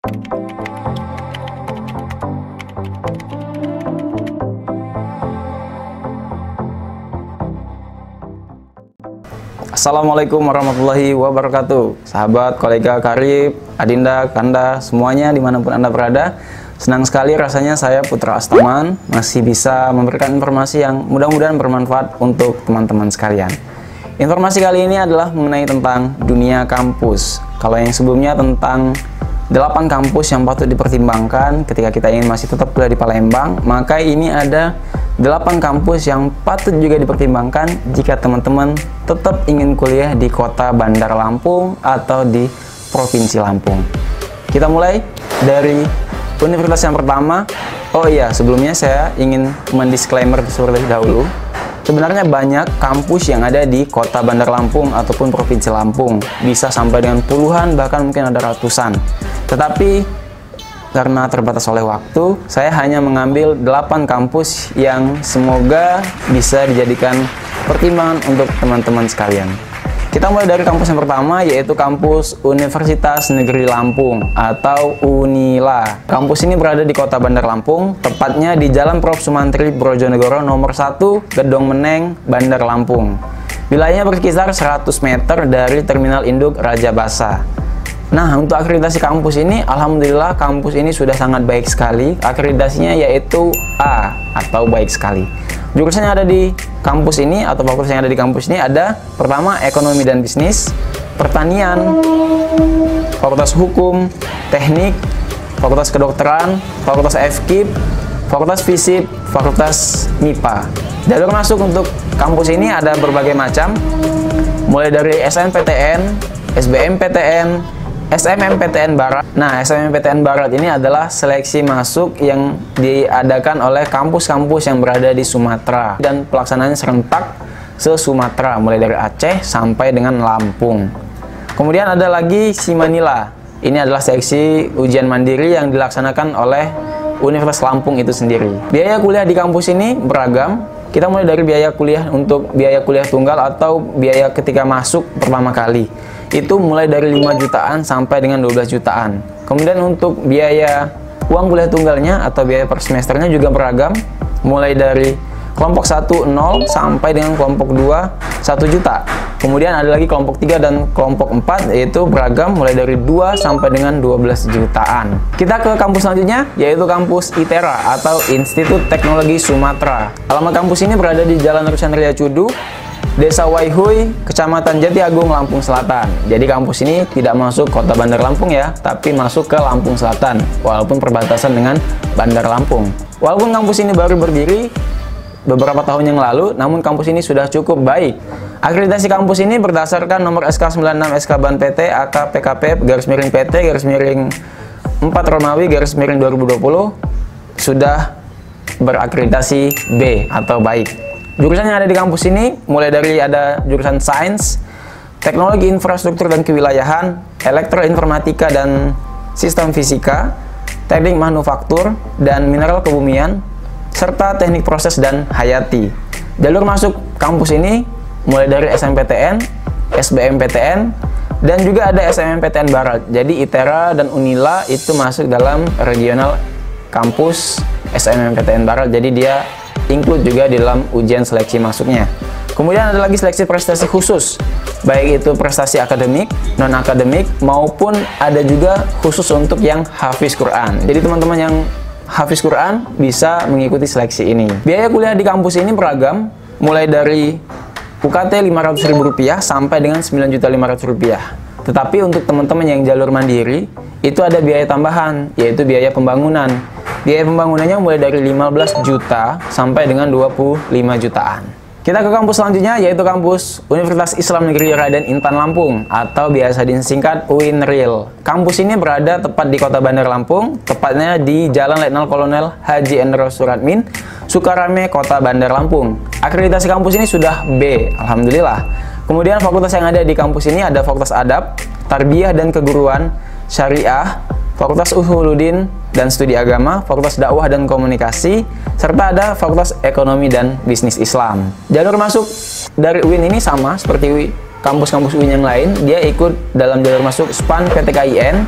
Assalamualaikum warahmatullahi wabarakatuh. Sahabat, kolega karib, adinda, kanda, semuanya dimanapun Anda berada. Senang sekali rasanya saya Putra Astaman masih bisa memberikan informasi yang mudah-mudahan bermanfaat untuk teman-teman sekalian. Informasi kali ini adalah mengenai tentang dunia kampus. Kalau yang sebelumnya tentang 8 kampus yang patut dipertimbangkan ketika kita ingin masih tetap kuliah di Palembang, maka ini ada 8 kampus yang patut juga dipertimbangkan jika teman-teman tetap ingin kuliah di kota Bandar Lampung atau di Provinsi Lampung. Kita mulai dari universitas yang pertama. Oh iya, sebelumnya saya ingin mendisklaimer terlebih dahulu. Sebenarnya banyak kampus yang ada di kota Bandar Lampung ataupun Provinsi Lampung. Bisa sampai dengan puluhan, bahkan mungkin ada ratusan. Tetapi karena terbatas oleh waktu, saya hanya mengambil 8 kampus yang semoga bisa dijadikan pertimbangan untuk teman-teman sekalian. Kita mulai dari kampus yang pertama, yaitu kampus Universitas Negeri Lampung atau UNILA. Kampus ini berada di kota Bandar Lampung, tepatnya di Jalan Prof. Sumantri Brojonegoro nomor 1, Gedong Meneng, Bandar Lampung. Wilayahnya berkisar 100 meter dari Terminal Induk Raja Basa. Nah, untuk akreditasi kampus ini, alhamdulillah kampus ini sudah sangat baik sekali. Akreditasinya yaitu A atau baik sekali. Jurusan yang ada di kampus ini atau fakultas yang ada di kampus ini ada pertama ekonomi dan bisnis, pertanian, fakultas hukum, teknik, fakultas kedokteran, fakultas FKIP, fakultas fisip, fakultas MIPA. Jalur masuk untuk kampus ini ada berbagai macam, mulai dari SNPTN, SBMPTN, SMMPTN Barat. Nah, SMMPTN Barat ini adalah seleksi masuk yang diadakan oleh kampus-kampus yang berada di Sumatera dan pelaksanaannya serentak se-Sumatera, mulai dari Aceh sampai dengan Lampung. Kemudian ada lagi Simanila. Ini adalah seleksi ujian mandiri yang dilaksanakan oleh Universitas Lampung itu sendiri. Biaya kuliah di kampus ini beragam. Kita mulai dari biaya kuliah untuk biaya kuliah tunggal atau biaya ketika masuk pertama kali. Itu mulai dari 5 jutaan sampai dengan 12 jutaan. Kemudian untuk biaya uang kuliah tunggalnya atau biaya per semesternya juga beragam. Mulai dari kelompok 1 0 sampai dengan kelompok 2 1 juta. Kemudian ada lagi kelompok 3 dan kelompok 4 yaitu beragam mulai dari 2 sampai dengan 12 jutaan. Kita ke kampus selanjutnya yaitu kampus ITERA atau Institut Teknologi Sumatera. Alamat kampus ini berada di Jalan Rusandria Cudu, Desa Waihui, Kecamatan Jati Agung, Lampung Selatan. Jadi kampus ini tidak masuk kota Bandar Lampung ya, tapi masuk ke Lampung Selatan, walaupun perbatasan dengan Bandar Lampung. Walaupun kampus ini baru berdiri beberapa tahun yang lalu, namun kampus ini sudah cukup baik. Akreditasi kampus ini berdasarkan nomor SK96 SK Ban PT AK PKP /PT /4 Romawi /2020 sudah berakreditasi B atau baik. Jurusan yang ada di kampus ini mulai dari ada jurusan Sains, Teknologi Infrastruktur dan Kewilayahan, Elektroinformatika dan Sistem Fisika, Teknik Manufaktur dan Mineral Kebumian, serta Teknik Proses dan Hayati. Jalur masuk kampus ini mulai dari SMPTN, SBMPTN, dan juga ada SMMPTN Barat. Jadi ITERA dan UNILA itu masuk dalam regional kampus SMMPTN Barat. Jadi dia include juga di dalam ujian seleksi masuknya. Kemudian ada lagi seleksi prestasi khusus, baik itu prestasi akademik, non-akademik, maupun ada juga khusus untuk yang hafiz Quran. Jadi teman-teman yang hafiz Quran bisa mengikuti seleksi ini. Biaya kuliah di kampus ini beragam, mulai dari UKT Rp500.000 sampai dengan Rp9.500.000. Tetapi untuk teman-teman yang jalur mandiri, itu ada biaya tambahan, yaitu biaya pembangunan. Biaya pembangunannya mulai dari 15 juta sampai dengan 25 jutaan. Kita ke kampus selanjutnya yaitu kampus Universitas Islam Negeri Raden Intan Lampung atau biasa disingkat UINRIL. Kampus ini berada tepat di kota Bandar Lampung, tepatnya di Jalan Letnan Kolonel Haji Endro Suratmin, Sukarame, kota Bandar Lampung. Akreditasi kampus ini sudah B, alhamdulillah. Kemudian fakultas yang ada di kampus ini ada Fakultas Adab, Tarbiyah dan Keguruan, Syariah, Fakultas Usuluddin dan Studi Agama, Fakultas Dakwah dan Komunikasi, serta ada Fakultas Ekonomi dan Bisnis Islam. Jalur masuk dari UIN ini sama seperti kampus-kampus UIN yang lain, dia ikut dalam jalur masuk SPAN PTKIN,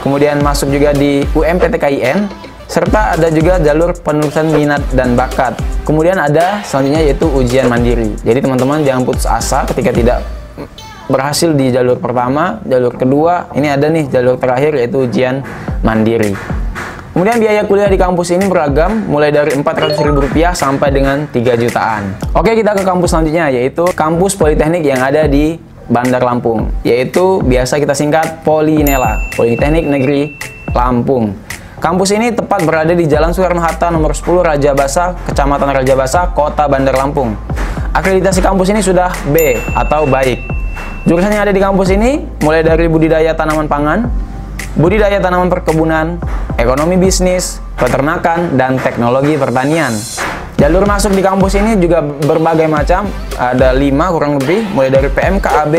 kemudian masuk juga di UMPTKIN, serta ada juga jalur penelusuran minat dan bakat. Kemudian ada selanjutnya yaitu ujian mandiri. Jadi teman-teman jangan putus asa ketika tidak berhasil di jalur pertama, jalur kedua, ini ada nih jalur terakhir yaitu ujian mandiri. Kemudian biaya kuliah di kampus ini beragam, mulai dari Rp400.000 sampai dengan 3 jutaan. Oke, kita ke kampus selanjutnya, yaitu kampus Politeknik yang ada di Bandar Lampung, yaitu biasa kita singkat Polinela, Politeknik Negeri Lampung. Kampus ini tepat berada di Jalan Soekarno-Hatta nomor 10 Rajabasa, Kecamatan Rajabasa, Kota Bandar Lampung. Akreditasi kampus ini sudah B atau baik. Jurusan yang ada di kampus ini mulai dari budidaya tanaman pangan, budidaya tanaman perkebunan, ekonomi bisnis, peternakan, dan teknologi pertanian. Jalur masuk di kampus ini juga berbagai macam, ada 5 kurang lebih, mulai dari PMKAB,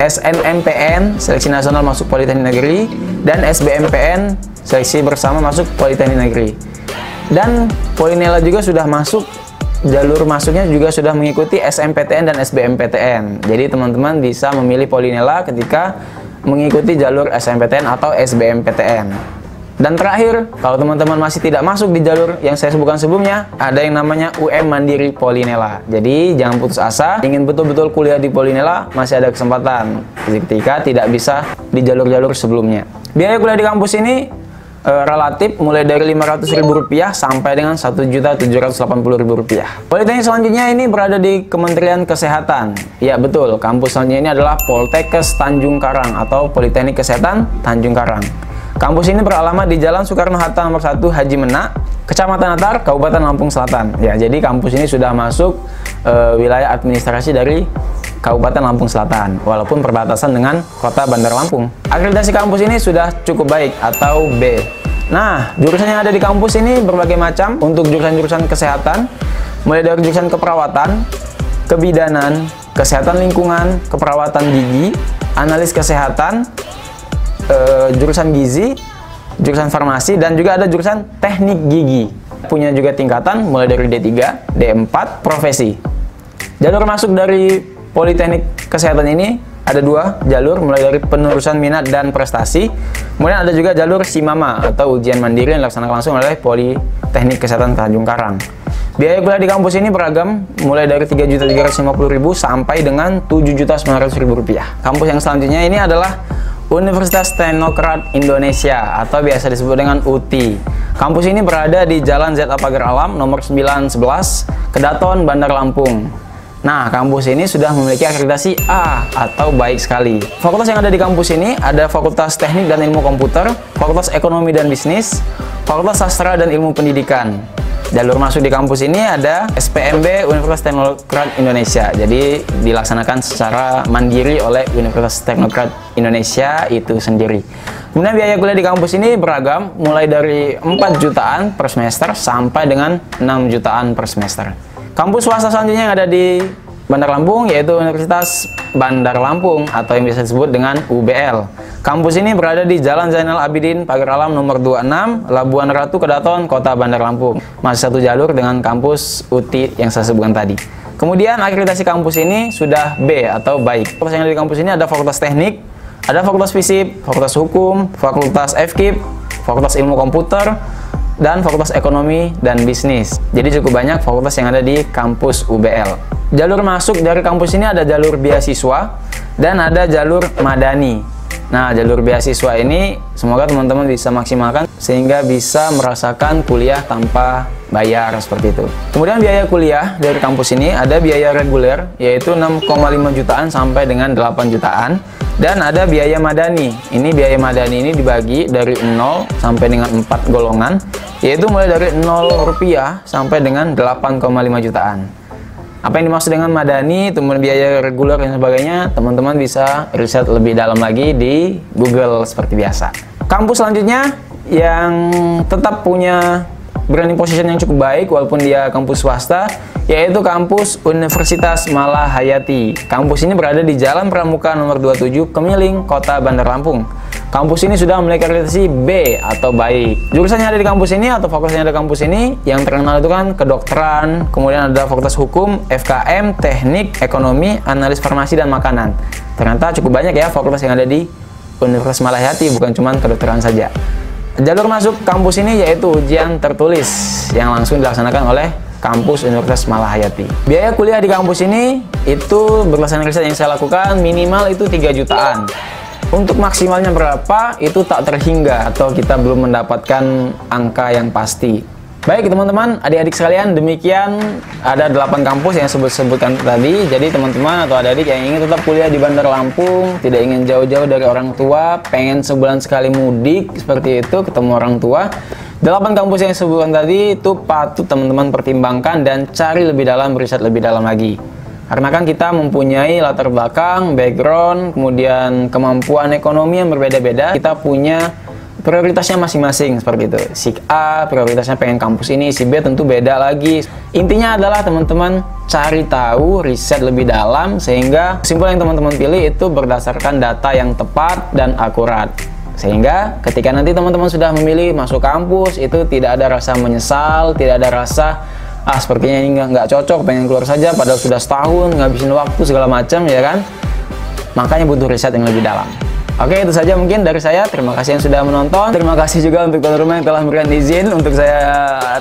SNMPN, Seleksi Nasional masuk Politeknik Negeri, dan SBMPN, Seleksi Bersama masuk Politeknik Negeri. Dan Polinela juga sudah masuk, jalur masuknya juga sudah mengikuti SMPTN dan SBMPTN. Jadi teman-teman bisa memilih Polinela ketika mengikuti jalur SMPTN atau SBMPTN. Dan terakhir, kalau teman-teman masih tidak masuk di jalur yang saya sebutkan sebelumnya, ada yang namanya UM Mandiri Polinela. Jadi jangan putus asa, ingin betul-betul kuliah di Polinela, masih ada kesempatan ketika tidak bisa di jalur-jalur sebelumnya. Biaya kuliah di kampus ini relatif mulai dari Rp500.000 sampai dengan Rp1.780.000. Politeknik selanjutnya ini berada di Kementerian Kesehatan. Ya betul, kampus selanjutnya ini adalah Poltekkes Tanjung Karang atau Politeknik Kesehatan Tanjung Karang. Kampus ini beralamat di Jalan Soekarno-Hatta nomor 1 Haji Menak, Kecamatan Natar, Kabupaten Lampung Selatan. Ya, jadi kampus ini sudah masuk wilayah administrasi dari Kabupaten Lampung Selatan, walaupun perbatasan dengan Kota Bandar Lampung. Akreditasi kampus ini sudah cukup baik atau B. Nah, jurusan yang ada di kampus ini berbagai macam untuk jurusan-jurusan kesehatan, mulai dari jurusan keperawatan, kebidanan, kesehatan lingkungan, keperawatan gigi, analis kesehatan, jurusan gizi, jurusan farmasi, dan juga ada jurusan teknik gigi. Punya juga tingkatan mulai dari D3, D4, profesi. Jalur masuk dari Politeknik Kesehatan ini ada 2 jalur, mulai dari penelusuran minat dan prestasi. Kemudian ada juga jalur SIMAMA atau ujian mandiri yang dilaksanakan langsung oleh Politeknik Kesehatan Tanjung Karang. Biaya kuliah di kampus ini beragam, mulai dari Rp3.350.000 sampai dengan Rp7.900.000. Kampus yang selanjutnya ini adalah Universitas Teknokrat Indonesia atau biasa disebut dengan UTI. Kampus ini berada di Jalan ZA Pagar Alam nomor 911, Kedaton, Bandar Lampung. Nah, kampus ini sudah memiliki akreditasi A atau baik sekali. Fakultas yang ada di kampus ini ada Fakultas Teknik dan Ilmu Komputer, Fakultas Ekonomi dan Bisnis, Fakultas Sastra dan Ilmu Pendidikan. Jalur masuk di kampus ini ada SPMB Universitas Teknokrat Indonesia. Jadi dilaksanakan secara mandiri oleh Universitas Teknokrat Indonesia itu sendiri. Kemudian biaya kuliah di kampus ini beragam, mulai dari 4 jutaan per semester sampai dengan 6 jutaan per semester. Kampus swasta selanjutnya yang ada di Bandar Lampung yaitu Universitas Bandar Lampung atau yang bisa disebut dengan UBL. Kampus ini berada di Jalan Zainal Abidin, Pagar Alam nomor 26, Labuan Ratu, Kedaton, Kota Bandar Lampung. Masih satu jalur dengan kampus UTI yang saya sebutkan tadi. Kemudian akreditasi kampus ini sudah B atau baik. Fakultas yang ada di kampus ini ada Fakultas Teknik, ada Fakultas Fisip, Fakultas Hukum, Fakultas FKIP, Fakultas Ilmu Komputer, dan Fakultas Ekonomi dan Bisnis. Jadi cukup banyak fakultas yang ada di kampus UBL. Jalur masuk dari kampus ini ada jalur beasiswa dan ada jalur madani. Nah, jalur beasiswa ini semoga teman-teman bisa maksimalkan sehingga bisa merasakan kuliah tanpa bayar seperti itu. Kemudian biaya kuliah dari kampus ini ada biaya reguler yaitu 6,5 jutaan sampai dengan 8 jutaan dan ada biaya madani. Ini biaya madani ini dibagi dari 0 sampai dengan 4 golongan yaitu mulai dari 0 rupiah sampai dengan 8,5 jutaan. Apa yang dimaksud dengan madani, kemudian biaya reguler dan sebagainya, teman-teman bisa riset lebih dalam lagi di Google seperti biasa. Kampus selanjutnya yang tetap punya branding position yang cukup baik walaupun dia kampus swasta, yaitu kampus Universitas Malahayati. Kampus ini berada di Jalan Pramuka nomor 27, Kemiling, Kota Bandar Lampung. Kampus ini sudah memiliki akreditasi B atau baik. Jurusan yang ada di kampus ini atau fakultas yang ada di kampus ini yang terkenal itu kan kedokteran, kemudian ada fakultas hukum, FKM, teknik, ekonomi, analis farmasi dan makanan. Ternyata cukup banyak ya fakultas yang ada di Universitas Malahayati, bukan cuma kedokteran saja. Jalur masuk kampus ini yaitu ujian tertulis yang langsung dilaksanakan oleh kampus Universitas Malahayati. Biaya kuliah di kampus ini itu berdasarkan riset yang saya lakukan minimal itu 3 jutaan. Untuk maksimalnya berapa itu tak terhingga atau kita belum mendapatkan angka yang pasti. Baik teman-teman, adik-adik sekalian, demikian ada 8 kampus yang sebutkan tadi. Jadi teman-teman atau adik-adik yang ingin tetap kuliah di Bandar Lampung, tidak ingin jauh-jauh dari orang tua, pengen sebulan sekali mudik seperti itu ketemu orang tua, 8 kampus yang sebutkan tadi itu patut teman-teman pertimbangkan dan cari lebih dalam, riset lebih dalam lagi. Karena kan kita mempunyai latar belakang, background, kemudian kemampuan ekonomi yang berbeda-beda. Kita punya prioritasnya masing-masing seperti itu. Si A prioritasnya pengen kampus ini, si B tentu beda lagi. Intinya adalah teman-teman cari tahu, riset lebih dalam, sehingga kesimpulan yang teman-teman pilih itu berdasarkan data yang tepat dan akurat. Sehingga ketika nanti teman-teman sudah memilih masuk kampus, itu tidak ada rasa menyesal, tidak ada rasa sepertinya ini nggak cocok, pengen keluar saja padahal sudah setahun ngabisin waktu segala macam, ya kan. Makanya butuh riset yang lebih dalam. Oke, itu saja mungkin dari saya. Terima kasih yang sudah menonton. Terima kasih juga untuk tuan rumah yang telah memberikan izin untuk saya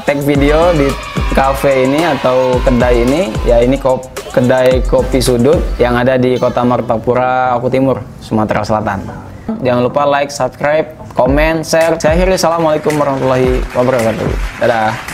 tag video di cafe ini atau kedai ini. Ya, ini kedai kopi sudut yang ada di Kota Martapura, Oku Timur, Sumatera Selatan. Jangan lupa like, subscribe, komen, share. Saya akhiri. Assalamualaikum warahmatullahi wabarakatuh. Dadah.